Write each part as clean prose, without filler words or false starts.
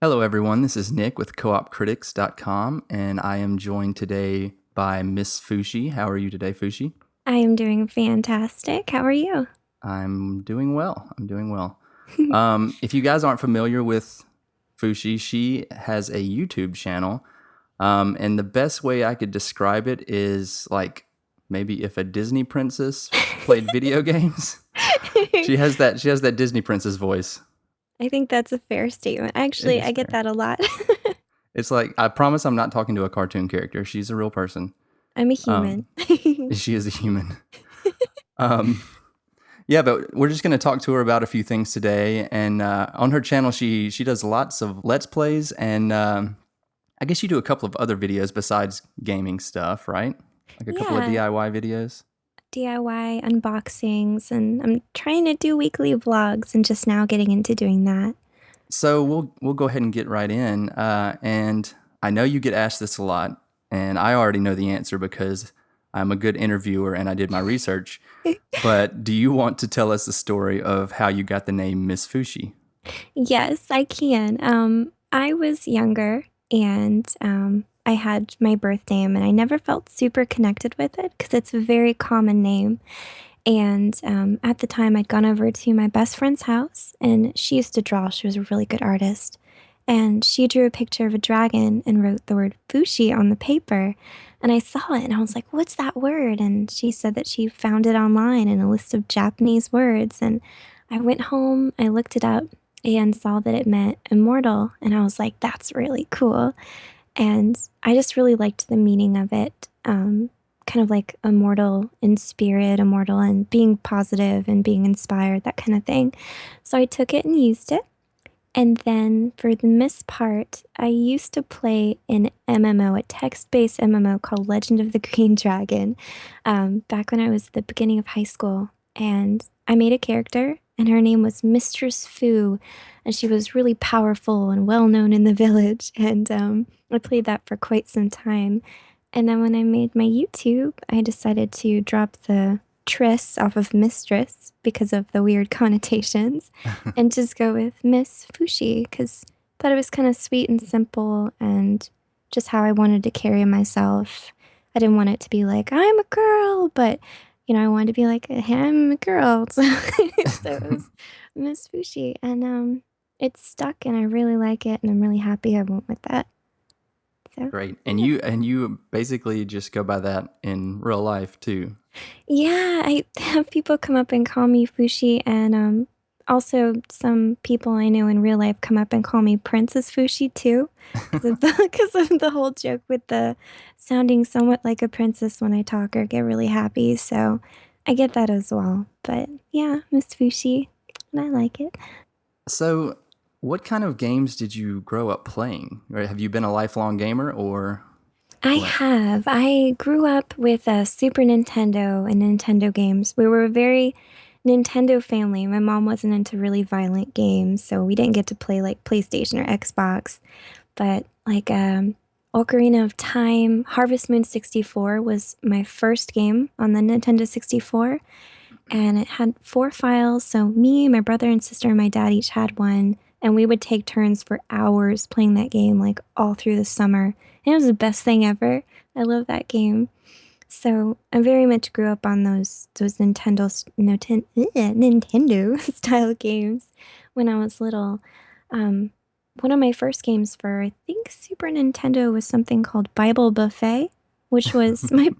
Hello, everyone. This is Nick with coopcritics.com, and I am joined today by Miss Fushi. How are you today, Fushi? I am doing fantastic. How are you? I'm doing well. If you guys aren't familiar with Fushi, she has a YouTube channel, and the best way I could describe it is like maybe if a Disney princess played video games. She has that Disney princess voice. I think that's a fair statement. It Actually, is I get fair. that a lot. It's like I promise I'm not talking to a cartoon character. She's a real person. I'm a human. Um, she is a human. Um, yeah, but we're just going to talk to her about a few things today. And on her channel, she does lots of let's plays, and I guess you do a couple of other videos besides gaming stuff, right? Like a couple of Yeah, DIY videos. DIY unboxings, and I'm trying to do weekly vlogs and just now getting into doing that. So we'll go ahead and get right in. And I know you get asked this a lot, and I already know the answer because I'm a good interviewer and I did my research. But do you want to tell us the story of how you got the name Miss Fushi? Yes, I can. I was younger and I had my birth name, and I never felt super connected with it because it's a very common name. And at the time, I'd gone over to my best friend's house, and she used to draw. She was a really good artist. And she drew a picture of a dragon and wrote the word Fushi on the paper. And I saw it and I was like, what's that word? And she said that she found it online in a list of Japanese words. And I went home, I looked it up, and saw that it meant immortal. And I was like, that's really cool. And I just really liked the meaning of it. Kind of like immortal in spirit, immortal and being positive and being inspired, that kind of thing. So I took it and used it. And then for the Miss part, I used to play an MMO, a text based MMO called Legend of the Green Dragon, back when I was at the beginning of high school. And I made a character, and her name was Mistress Fu, and she was really powerful and well known in the village. And I played that for quite some time. And then when I made my YouTube, I decided to drop the Triss off of Mistress because of the weird connotations and just go with Miss Fushi because I thought it was kind of sweet and simple and just how I wanted to carry myself. I didn't want it to be like, I'm a girl, but I wanted to be like, hey, I'm a girl. So it was Miss Fushi. And it's stuck and I really like it and I'm really happy I went with that. So Great. And yeah. you basically just go by that in real life too. Yeah, I have people come up and call me Fushi, and also some people I know in real life come up and call me Princess Fushi too, because of the because of the whole joke with the sounding somewhat like a princess when I talk or get really happy. So I get that as well. But yeah, Miss Fushi, and I like it. So, what kind of games did you grow up playing? Or have you been a lifelong gamer or I what? have. I grew up with a Super Nintendo and Nintendo games. We were a very Nintendo family. My mom wasn't into really violent games, so we didn't get to play like PlayStation or Xbox. But like Ocarina of Time, Harvest Moon 64 was my first game on the Nintendo 64, and it had four files. So me, my brother and sister, and my dad each had one, and we would take turns for hours playing that game, like all through the summer. And it was the best thing ever. I love that game. So I very much grew up on those Nintendo style games when I was little. Um, One of my first games for I think Super Nintendo was something called Bible Buffet, which was my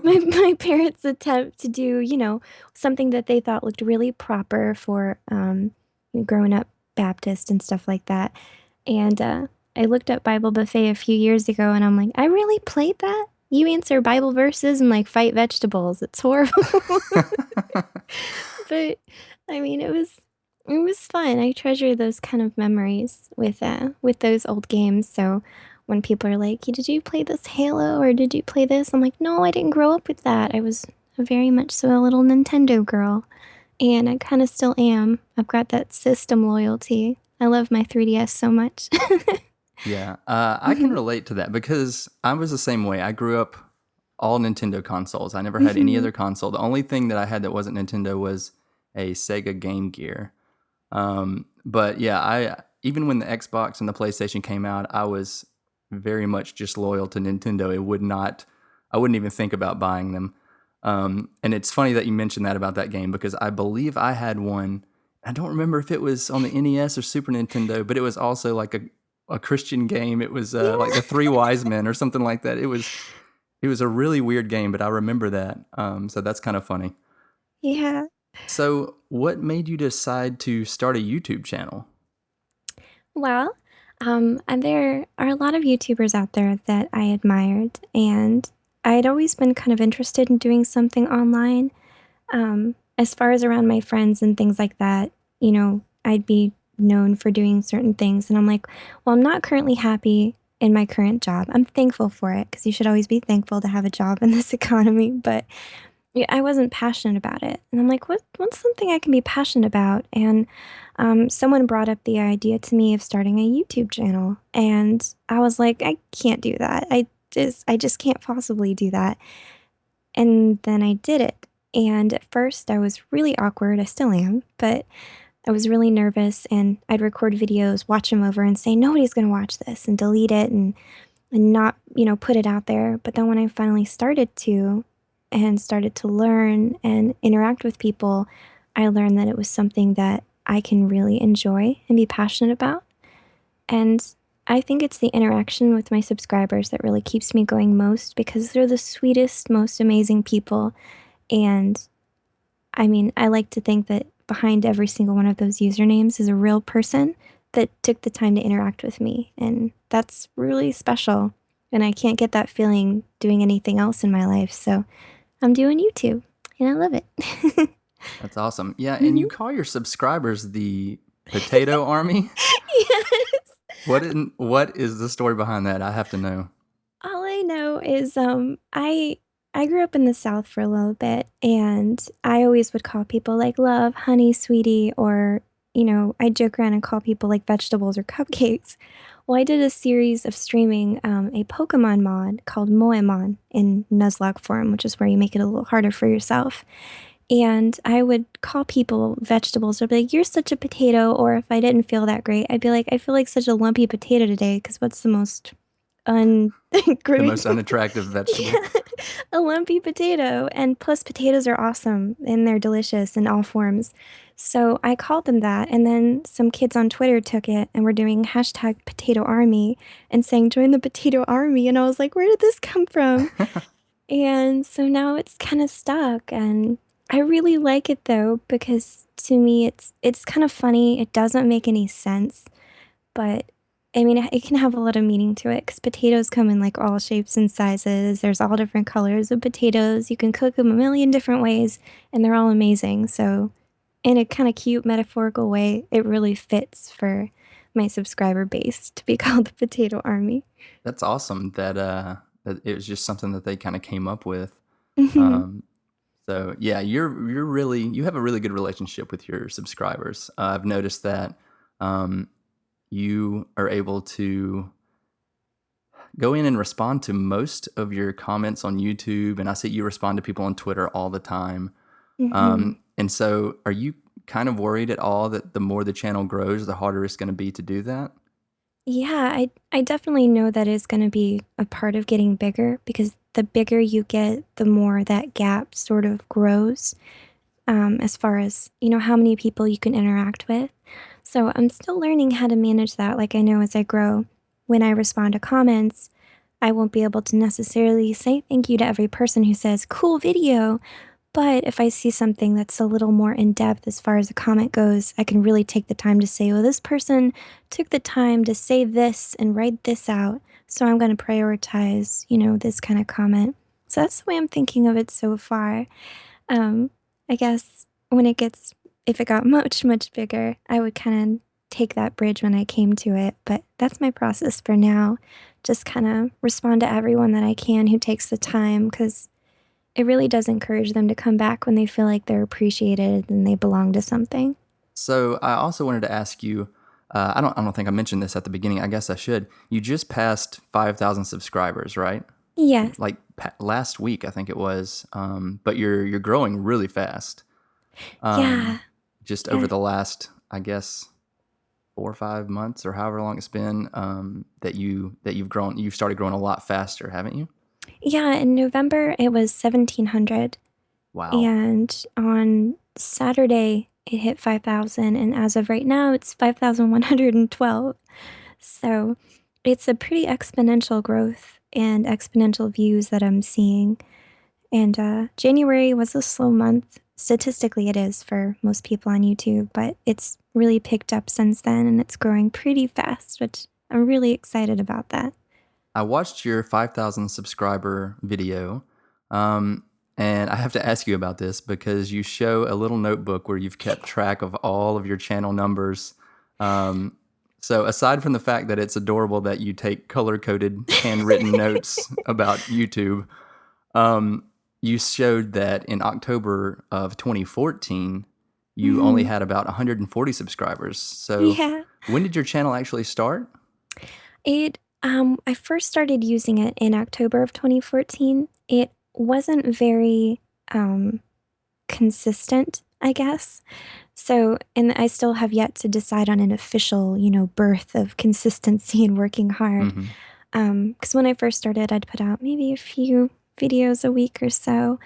my parents' attempt to do something that they thought looked really proper for growing up Baptist and stuff like that. And I looked up Bible Buffet a few years ago, and I'm like, I really played that. You answer Bible verses and like fight vegetables. It's horrible. But I mean, it was fun. I treasure those kind of memories with those old games. So when people are like, "Did you play this Halo or did you play this?" I'm like, "No, I didn't grow up with that. I was very much so a little Nintendo girl, and I kind of still am. I've got that system loyalty. I love my 3DS so much." Yeah, I can Mhm. relate to that because I was the same way. I grew up all Nintendo consoles. I never had any Mhm. other console. The only thing that I had that wasn't Nintendo was a Sega Game Gear. But yeah, even when the Xbox and the PlayStation came out, I was very much just loyal to Nintendo. I wouldn't even think about buying them. And it's funny that you mentioned that about that game because I believe I had one. I don't remember if it was on the NES or Super Nintendo, but it was also like a Christian game. It was like Yeah. the Three Wise Men or something like that. It was a really weird game, but I remember that. So that's kind of funny. Yeah. So, what made you decide to start a YouTube channel? Well, and there are a lot of YouTubers out there that I admired, and I had always been kind of interested in doing something online. As far as around my friends and things like that, I'd be known for doing certain things, and I'm like, well, I'm not currently happy in my current job. I'm thankful for it because you should always be thankful to have a job in this economy, but yeah, I wasn't passionate about it. And I'm like, what's something I can be passionate about? And someone brought up the idea to me of starting a YouTube channel. And I was like, I can't do that. I just can't possibly do that. And then I did it. And at first I was really awkward. I still am, but I was really nervous and I'd record videos, watch them over and say, nobody's going to watch this and delete it and not, put it out there. But then when I finally started to and started to learn and interact with people, I learned that it was something that I can really enjoy and be passionate about. And I think it's the interaction with my subscribers that really keeps me going most because they're the sweetest, most amazing people. And I mean, I like to think that behind every single one of those usernames is a real person that took the time to interact with me. And that's really special. And I can't get that feeling doing anything else in my life. So I'm doing YouTube and I love it. That's awesome. Yeah, and you Mhm. call your subscribers the Potato Army? Yes. What is the story behind that? I have to know. All I know is I grew up in the South for a little bit and I always would call people like love, honey, sweetie, or I joke around and call people like vegetables or cupcakes. Well, I did a series of streaming a Pokemon mod called Moemon in Nuzlocke form, which is where you make it a little harder for yourself. And I would call people vegetables. I'd be like, "You're such a potato," or if I didn't feel that great, I'd be like, "I feel like such a lumpy potato today." Because what's the most The great? most unattractive vegetable. Yeah, a lumpy potato. And plus, potatoes are awesome and they're delicious in all forms. So I called them that. And then some kids on Twitter took it and were doing hashtag potato army and saying, join the potato army. And I was like, where did this come from? And so now it's kind of stuck. And I really like it though, because to me, it's kind of funny. It doesn't make any sense, but I mean, it can have a lot of meaning to it because potatoes come in like all shapes and sizes. There's all different colors of potatoes. You can cook them a million different ways, and they're all amazing. So, in a kind of cute metaphorical way, it really fits for my subscriber base to be called the Potato Army. That's awesome that it was just something that they kind of came up with. Hmm. Um, so yeah, you have a really good relationship with your subscribers. I've noticed that um, you are able to go in and respond to most of your comments on YouTube, and I see you respond to people on Twitter all the time. Hmm. And so, are you kind of worried at all that the more the channel grows, the harder it's going to be to do that? Yeah, I definitely know that is going to be a part of getting bigger because the bigger you get, the more that gap sort of grows. As far as, how many people you can interact with. So I'm still learning how to manage that. Like I know as I grow, when I respond to comments, I won't be able to necessarily say thank you to every person who says, cool video. But if I see something that's a little more in depth as far as a comment goes, I can really take the time to say, well, this person took the time to say this and write this out. So I'm going to prioritize, this kind of comment. So that's the way I'm thinking of it so far. Um, I guess if it got much, much bigger, I would kind of take that bridge when I came to it. But that's my process for now. Just kind of respond to everyone that I can who takes the time because it really does encourage them to come back when they feel like they're appreciated and they belong to something. So, I also wanted to ask you. I don't think I mentioned this at the beginning. I guess I should. You just passed 5,000 subscribers, right? Yes. Like last week, I think it was. But you're growing really fast. Um, Yeah. just over Yeah. the last, I guess, 4 or 5 months or however long it's been, you've started growing a lot faster, haven't you? Yeah, in November it was 1,700, Wow. and on Saturday it hit 5,000, and as of right now it's 5,112. So it's a pretty exponential growth and exponential views that I'm seeing. And January was a slow month. Statistically, it is for most people on YouTube, but it's really picked up since then and it's growing pretty fast, which I'm really excited about that. I watched your 5,000 subscriber video, um, and I have to ask you about this because you show a little notebook where you've kept track of all of your channel numbers. Um, so aside from the fact that it's adorable that you take color-coded handwritten notes about YouTube, um, you showed that in October of 2014, you only Mhm. had about 140 subscribers. So Yeah. when did your channel actually start? I first started using it in October of 2014. It wasn't very um consistent, I guess. So, and I still have yet to decide on an official, birth of consistency and working hard. Hmm. Because when I first started, I'd put out maybe a few videos a week or so,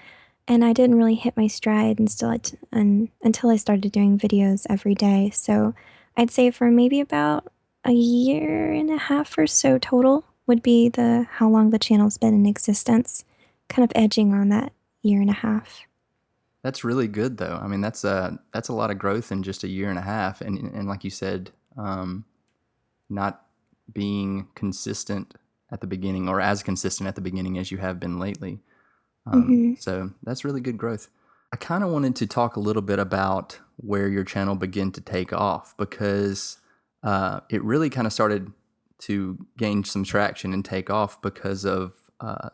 and I didn't really hit my stride until I started doing videos every day. So I'd say for maybe about a year and a half or so total would be the how long the channel's been in existence, kind of edging on that year and a half. That's really good, though. I mean, that's a lot of growth in just a year and a half, and like you said, not being consistent at the beginning or as consistent at the beginning as you have been lately. Hmm. So that's really good growth. I kind of wanted to talk a little bit about where your channel began to take off because it really kind of started to gain some traction and take off because of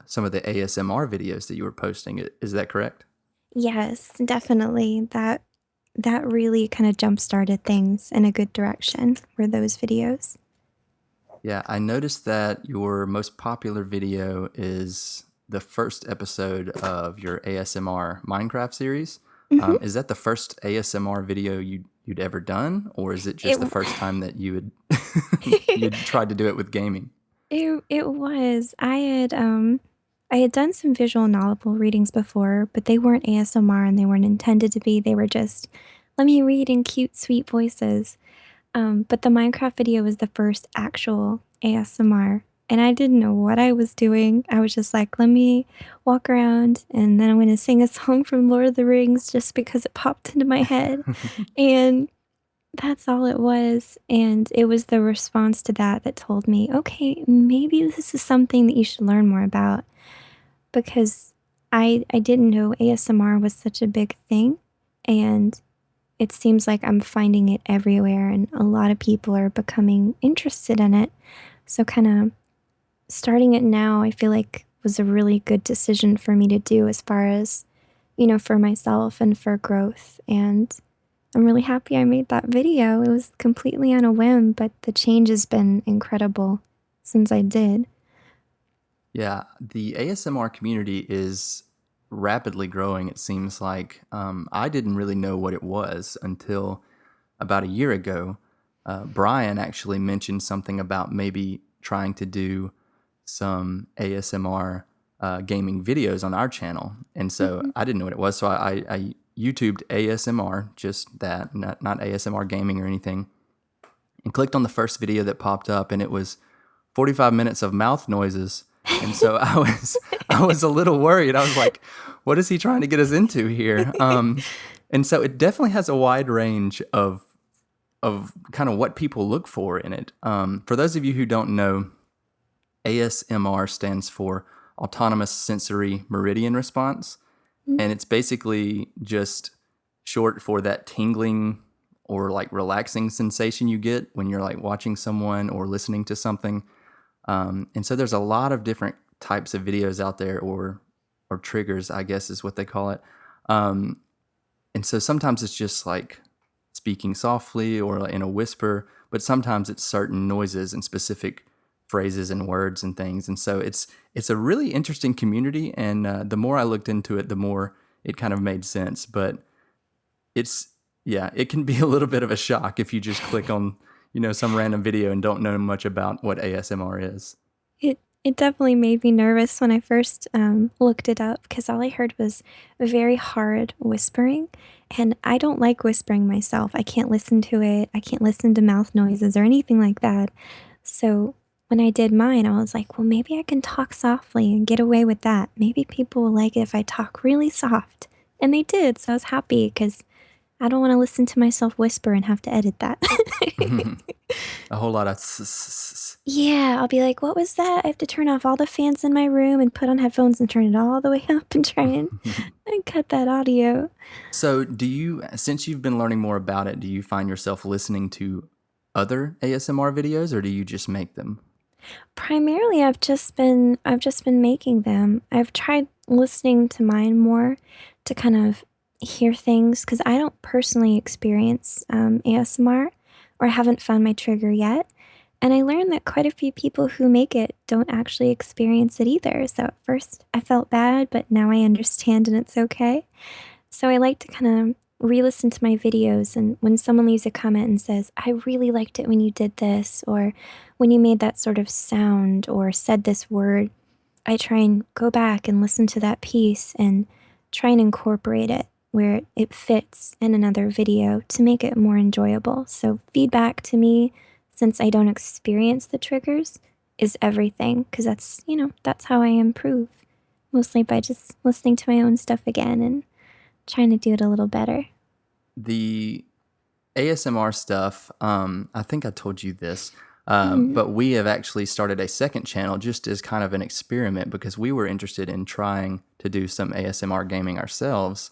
some of the ASMR videos that you were posting. Is that correct? Yes, definitely. That really kind of jump started things in a good direction were those videos. Yeah, I noticed that your most popular video is the first episode of your ASMR Minecraft series. Hmm. Is that the first ASMR video you'd ever done, or is it It just the first time that you had you'd tried to do it with gaming? it was. I had done some visual novel readings before, but they weren't ASMR and they weren't intended to be. They were just let me read in cute, sweet voices. But the Minecraft video was the first actual ASMR, and I didn't know what I was doing. I was just like, "Let me walk around, and then I'm gonna sing a song from Lord of the Rings just because it popped into my head." And that's all it was, and it was the response to that that told me, "Okay, maybe this is something that you should learn more about," because I didn't know ASMR was such a big thing, and it seems like I'm finding it everywhere, and a lot of people are becoming interested in it. So, kind of starting it now, I feel like was a really good decision for me to do as far as, for myself and for growth. And I'm really happy I made that video. It was completely on a whim, but the change has been incredible since I did. Yeah, the ASMR community is rapidly growing, it seems like. I didn't really know what it was until about a year ago. Brian actually mentioned something about maybe trying to do some ASMR gaming videos on our channel. And so Mhm. I didn't know what it was. So I YouTubed ASMR, just that, not ASMR gaming or anything, and clicked on the first video that popped up, and it was 45 minutes of mouth noises. And so I was a little worried. I was like, what is he trying to get us into here? And so it definitely has a wide range of kind of what people look for in it. For those of you who don't know, ASMR stands for Autonomous Sensory Meridian Response, and it's basically just short for that tingling or like relaxing sensation you get when you're like watching someone or listening to something. And so there's a lot of different types of videos out there, or triggers, I guess is what they call it. Um, and so sometimes it's just like speaking softly or in a whisper, but sometimes it's certain noises and specific phrases and words and things. And so it's a really interesting community. And the more I looked into it, the more it kind of made sense. But it's yeah, it can be a little bit of a shock if you just click on some random video and don't know much about what ASMR is. It definitely made me nervous when I first, looked it up because all I heard was very hard whispering, and I don't like whispering myself. I can't listen to it, I can't listen to mouth noises or anything like that. So, when I did mine, I was like, "Well, maybe I can talk softly and get away with that. Maybe people will like it if I talk really soft." And they did, so I was happy because I don't wanna listen to myself whisper and have to edit that. A whole lot of Yeah, I'll be like, "What was that? I have to turn off all the fans in my room and put on headphones and turn it all the way up and try and cut that audio." So, since you've been learning more about it, do you find yourself listening to other ASMR videos, or do you just make them? Primarily, I've just been making them. I've tried listening to mine more to kind of hear things because I don't personally experience, ASMR, or I haven't found my trigger yet, and I learned that quite a few people who make it don't actually experience it either, so at first I felt bad, but now I understand and it's okay. So I like to kind of re-listen to my videos, and when someone leaves a comment and says, "I really liked it when you did this," or "when you made that sort of sound," or "said this word," I try and go back and listen to that piece and try and incorporate it where it fits in another video to make it more enjoyable. So feedback to me, since I don't experience the triggers, is everything because that's how I improve, mostly by just listening to my own stuff again and trying to do it a little better. The ASMR stuff, I think I told you this, Mm. but we have actually started a second channel just as kind of an experiment because we were interested in trying to do some ASMR gaming ourselves.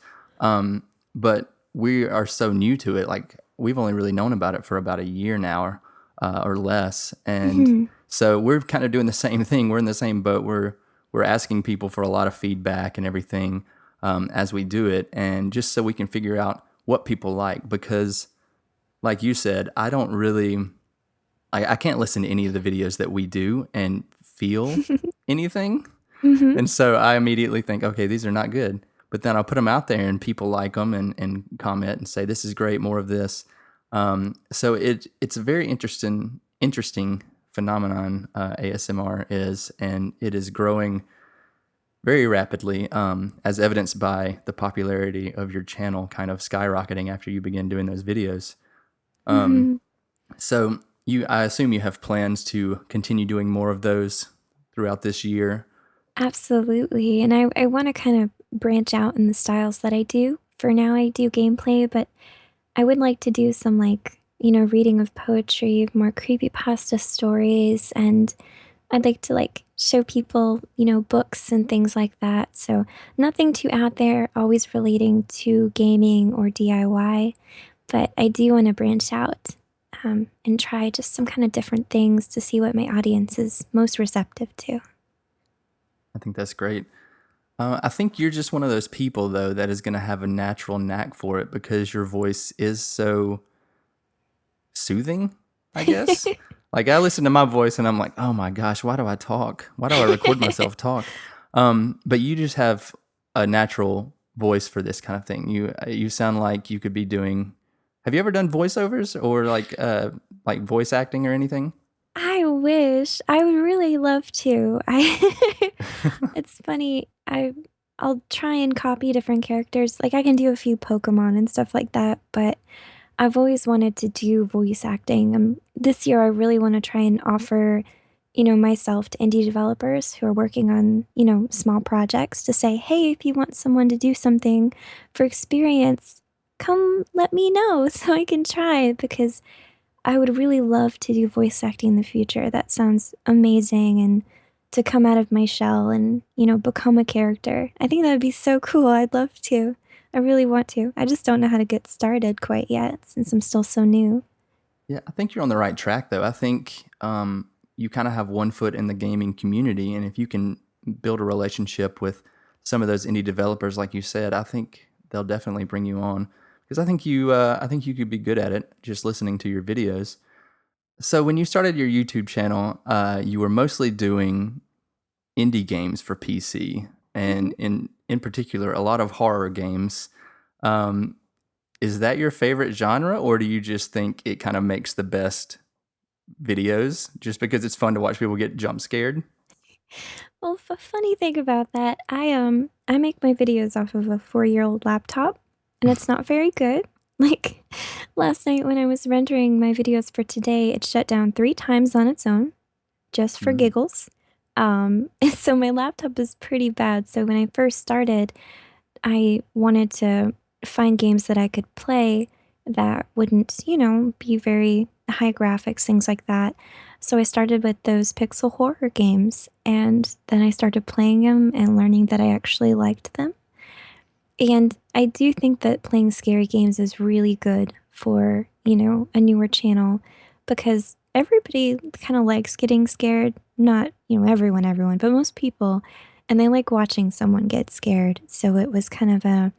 But we are so new to it. Like, we've only really known about it for about a year now or less. And Mhm. so we're kind of doing the same thing. We're in the same boat. We're asking people for a lot of feedback and everything as we do it. And just so we can figure out what people like, because like you said, I can't listen to any of the videos that we do and feel anything. Mhm. And so I immediately think, okay, these are not good. But then I'll put them out there and people like them and comment and say, this is great, more of this. So it's a very interesting phenomenon, ASMR is, and it is growing very rapidly, as evidenced by the popularity of your channel kind of skyrocketing after you begin doing those videos. Mhm. So I assume you have plans to continue doing more of those throughout this year. Absolutely, and I wanna kind of branch out in the styles that I do. For now, I do gameplay, but I would like to do some, like, reading of poetry, more creepypasta stories, and I'd like to, like, show people, books and things like that, so nothing too out there, always relating to gaming or DIY, but I do wanna branch out, and try just some kinda different things to see what my audience is most receptive to. I think that's great. I think you're just one of those people, though, that is going to have a natural knack for it because your voice is so soothing, I guess. Like, I listen to my voice and I'm like, oh my gosh, why do I talk? Why do I record myself talk? But you just have a natural voice for this kind of thing. You sound like you could be doing. Have you ever done voiceovers or like voice acting or anything? I wish. I would really love to. I It's funny, I'll try and copy different characters, like, I can do a few Pokemon and stuff like that, but I've always wanted to do voice acting. This year, I really wanna try and offer, myself to indie developers who are working on, small projects to say, "Hey, if you want someone to do something for experience, come let me know so I can try," because I would really love to do voice acting in the future. That sounds amazing, and to come out of my shell and, become a character. I think that would be so cool. I'd love to. I really want to. I just don't know how to get started quite yet since I'm still so new. Yeah, I think you're on the right track, though. I think you kind of have one foot in the gaming community, and if you can build a relationship with some of those indie developers, like you said, I think they'll definitely bring you on because I think you could be good at it just listening to your videos. So when you started your YouTube channel, you were mostly doing indie games for PC, Mhm. and in particular, a lot of horror games. Um, is that your favorite genre, or do you just think it kind of makes the best videos just because it's fun to watch people get jump scared. Well, funny thing about that, I make my videos off of a 4-year-old laptop, and it's not very good. Like last night when I was rendering my videos for today, it shut down 3 times on its own, just for Mm. giggles. And so my laptop is pretty bad. So when I first started, I wanted to find games that I could play that wouldn't, be very high graphics, things like that. So I started with those pixel horror games, and then I started playing them and learning that I actually liked them. And I do think that playing scary games is really good for, a newer channel because everybody kind of likes getting scared. Not, everyone, but most people. And they like watching someone get scared. So it was kind of an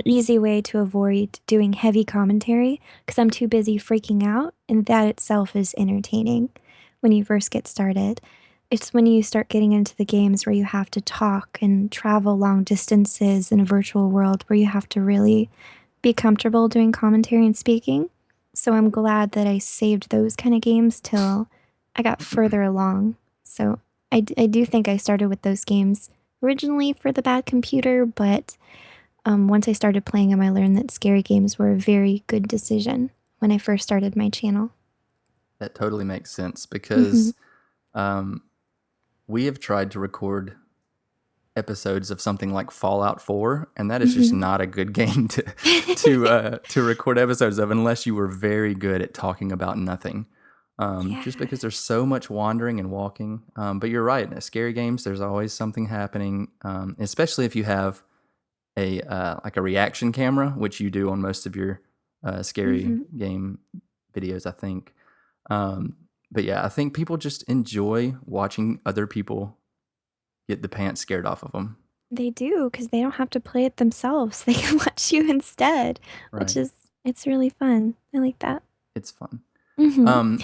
easy way to avoid doing heavy commentary because I'm too busy freaking out. And that itself is entertaining when you first get started. It's when you start getting into the games where you have to talk and travel long distances in a virtual world where you have to really be comfortable doing commentary and speaking. So I'm glad that I saved those kind of games till I got further along. So I do think I started with those games originally for the bad computer, but once I started playing them, I learned that scary games were a very good decision when I first started my channel. That totally makes sense Hmm. because um, we have tried to record episodes of something like Fallout 4, and that is just Hmm. not a good game to record episodes of unless you were very good at talking about nothing. Just Yeah. because there's so much wandering and walking. But you're right. In scary games, there's always something happening, especially if you have a like a reaction camera, which you do on most of your scary Hmm. game videos, I think. Um, but yeah, I think people just enjoy watching other people get the pants scared off of them. They do because they don't have to play it themselves. They can watch you instead, which Right. is it's really fun. I like that. It's fun. Hmm. Um,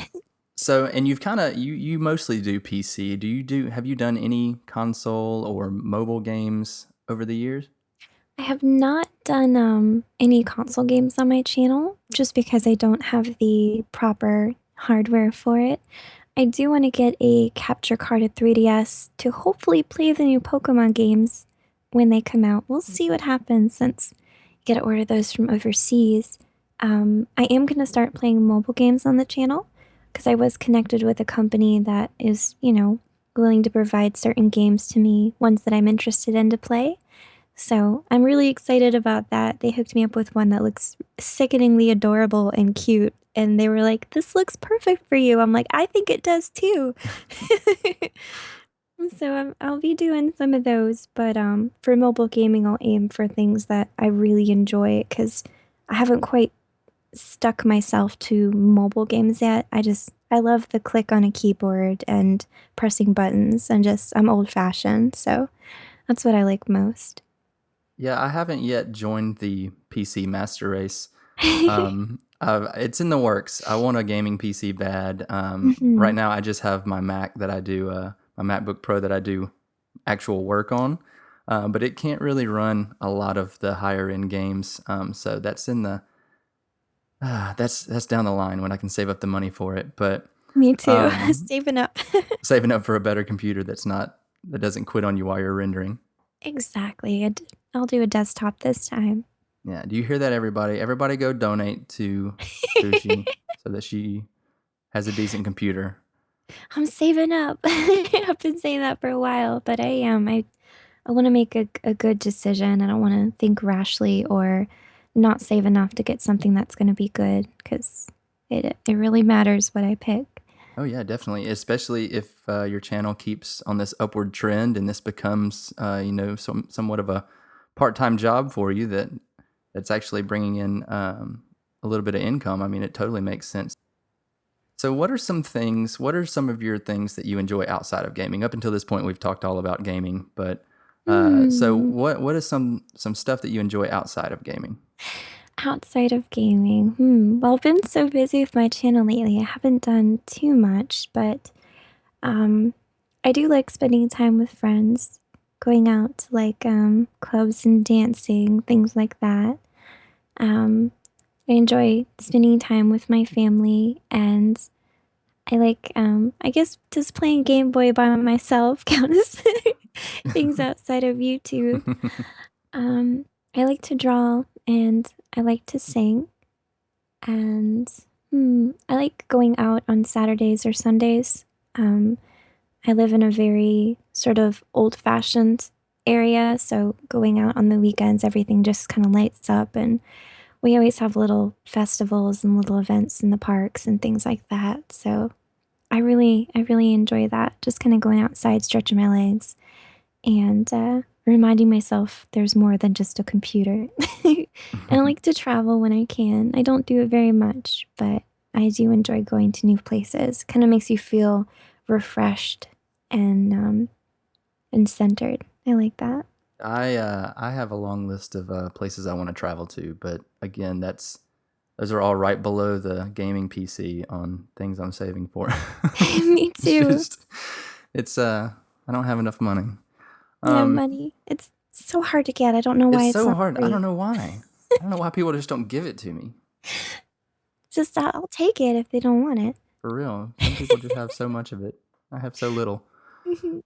so, and you've kind of you mostly do PC. Have you done any console or mobile games over the years? I have not done any console games on my channel just because I don't have the proper hardware for it. I do want to get a capture card at 3DS to hopefully play the new Pokemon games when they come out. We'll see what happens since you got to order those from overseas. I am going to start playing mobile games on the channel because I was connected with a company that is, willing to provide certain games to me, ones that I'm interested in to play. So I'm really excited about that. They hooked me up with one that looks sickeningly adorable and cute. And they were like, "This looks perfect for you." I'm like, "I think it does too." So I'll be doing some of those, but for mobile gaming, I'll aim for things that I really enjoy because I haven't quite stuck myself to mobile games yet. I love the click on a keyboard and pressing buttons and just I'm old fashioned, so that's what I like most. Yeah, I haven't yet joined the PC master race. It's in the works. I want a gaming PC bad. Right Hmm. now, I just have my Mac that I do, my MacBook Pro that I do actual work on, but it can't really run a lot of the higher end games. So that's in the that's down the line when I can save up the money for it. But Me too. um, Saving up. saving up for a better computer that doesn't quit on you while you're rendering. Exactly. I'll do a desktop this time. Yeah. Do you hear that, everybody? Everybody go donate to Fushi so that she has a decent computer. I'm saving up. I've been saying that for a while, but I am. I want to make a good decision. I don't want to think rashly or not save enough to get something that's going to be good because it really matters what I pick. Oh yeah, definitely. Especially if your channel keeps on this upward trend and this becomes, somewhat of a part-time job for you that's actually bringing in a little bit of income. I mean, it totally makes sense. So, what are some of your things that you enjoy outside of gaming? Up until this point, we've talked all about gaming, but so Hmm. what is some stuff that you enjoy outside of gaming? Outside of gaming, well, I've been so busy with my channel lately, I haven't done too much, but Um, I do like spending time with friends, going out to like clubs and dancing, things like that. Um, I enjoy spending time with my family, and I like, I guess just playing Game Boy by myself count as things outside of YouTube. Um, I like to draw and I like to sing. And I like going out on Saturdays or Sundays. Um, I live in a very sort of old-fashioned area, so going out on the weekends, everything just kind of lights up, and we always have little festivals and little events in the parks and things like that. So I really enjoy that. Just kind of going outside, stretching my legs, and reminding myself there's more than just a computer. And I like to travel when I can. I don't do it very much, but I do enjoy going to new places. Kind of makes you feel refreshed and centered. I like that. I have a long list of places I want to travel to, but again, those are all right below the gaming PC on things I'm saving for. Me It's too. just it's I don't have enough money. Yeah, Um, money. It's so hard to get. I don't know it's why it's so not hard. I don't free. know why. I don't know why people just don't give it to me. Just I'll take it if they don't want For real. Some people just have so much of it. I have so little. it.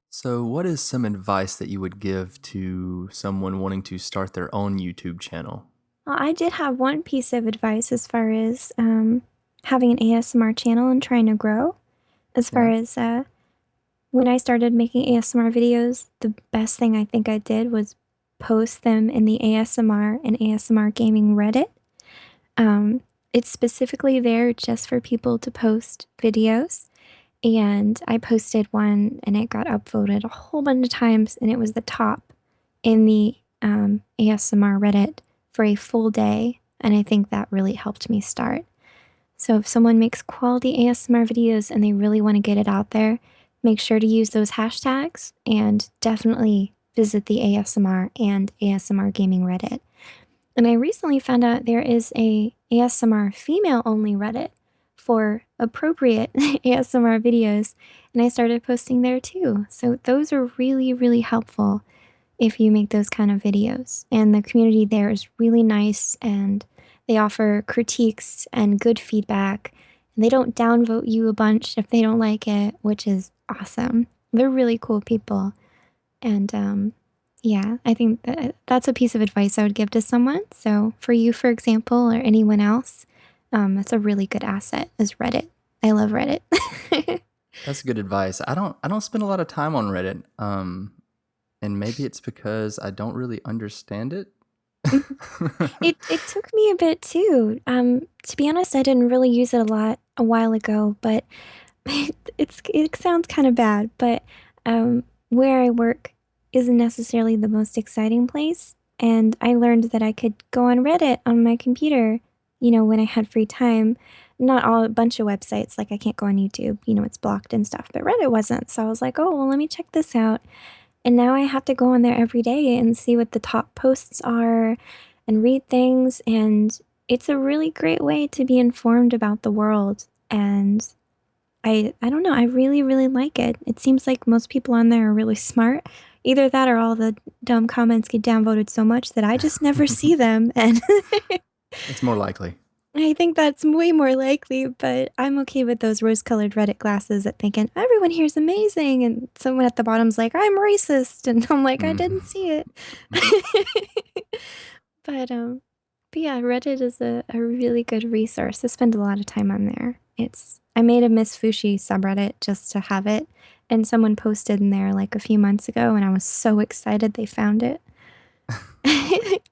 So, what is some advice that you would give to someone wanting to start their own YouTube channel? Well, I did have one piece of advice as far as having an ASMR channel and trying to grow. As far Yeah. as when I started making ASMR videos, the best thing I think I did was post them in the ASMR and ASMR gaming Reddit. Um, it's specifically there just for people to post videos. And I posted one and it got upvoted a whole bunch of times, and it was the top in the ASMR Reddit for a full day. And I think that really helped me start. So if someone makes quality ASMR videos and they really want to get it out there, make sure to use those hashtags and definitely visit the ASMR and ASMR gaming Reddit. And I recently found out there is a ASMR female only Reddit for appropriate ASMR videos, and I started posting there too. So those are really, really helpful if you make those kind of videos. And the community there is really nice, and they offer critiques and good feedback. And they don't downvote you a bunch if they don't like it, which is awesome. They're really cool people. And yeah, I think that's a piece of advice I would give to someone. So for you, for example, or anyone else, that's a really good asset is Reddit. I love Reddit. That's good advice. I don't spend a lot of time on Reddit. And maybe it's because I don't really understand it. It took me a bit too. To be honest, I didn't really use it a lot a while ago, but it sounds kind of bad, but where I work isn't necessarily the most exciting place, and I learned that I could go on Reddit on my computer, when I had free time. Not all a bunch of websites, like I can't go on YouTube, it's blocked and stuff, but Reddit wasn't. So I was like, oh, well, let me check this out. And now I have to go on there every day and see what the top posts are and read things. And it's a really great way to be informed about the world. And I don't know, I really, really like it. It seems like most people on there are really smart. Either that or all the dumb comments get downvoted so much that I just never see them. And It's more likely. I think that's way more likely, but I'm okay with those rose-colored Reddit glasses at thinking everyone here's amazing, and someone at the bottom's like, I'm racist, and I'm like, I didn't Mhm. see it. But but yeah, Reddit is a really good resource. I spend a lot of time on there. I made a Miss Fushi subreddit just to have it, and someone posted in there like a few months ago, and I was so excited they found it.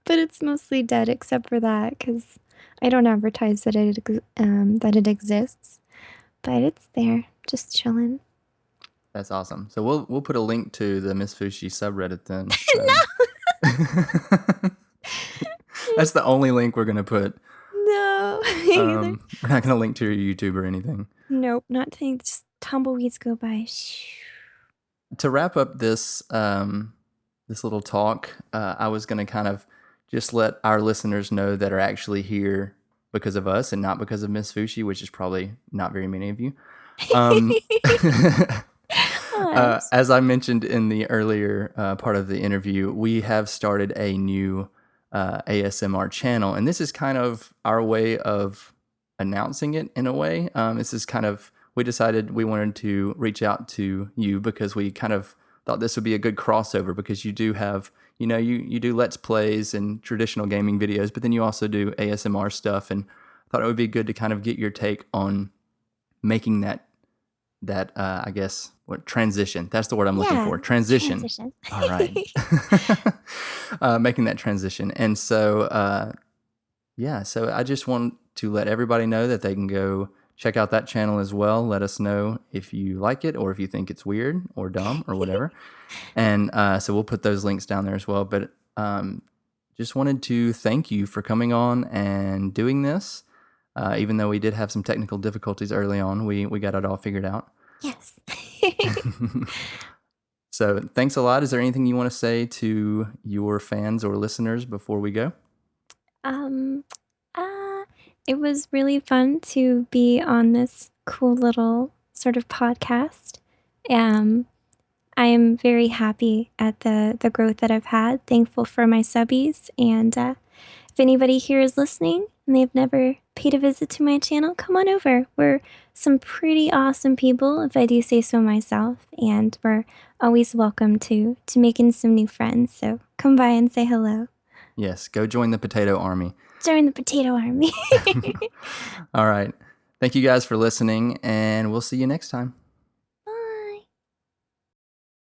But it's mostly dead except for that because I don't advertise that it exists, but it's there, just chilling. That's awesome. So we'll put a link to the Miss Fushi subreddit then. That's the only link we're gonna put. No, either. We're not gonna link to your YouTube or anything. Nope, not saying just tumbleweeds go by. Shh. To wrap up this little talk, I was gonna kind of just let our listeners know that are actually here because of us and not because of Miss Fushi, which is probably not very many of you. Um, Oh, that's as I mentioned in the earlier part of the interview, we have started a new ASMR channel, and this is kind of our way of announcing it in a way. This is kind of we decided we wanted to reach out to you because we kind of thought this would be a good crossover, because you do have, you do Let's Plays and traditional gaming videos, but then you also do ASMR stuff, and I thought it would be good to kind of get your take on making that I guess, what, transition. That's the word I'm looking Yeah, for. Transition. transition. All right. Making that transition. And so, yeah, so I just want to let everybody know that they can go check out that channel as well. Let us know if you like it or if you think it's weird or dumb or whatever. And so we'll put those links down there as well. But just wanted to thank you for coming on and doing this. Even though we did have some technical difficulties early on, we got it all figured out. Yes. So thanks a lot. Is there anything you want to say to your fans or listeners before we go? Um, uh, it was really fun to be on this cool little sort of podcast. Um, I am very happy at the growth that I've had. Thankful for my subbies, and if anybody here is listening and they've never paid a visit to my channel, come on over. We're some pretty awesome people, if I do say so myself, and we're always welcome to making some new friends. So come by and say hello. Yes, go join the potato army. Join the potato army. All right. Thank you guys for listening, and we'll see you next time.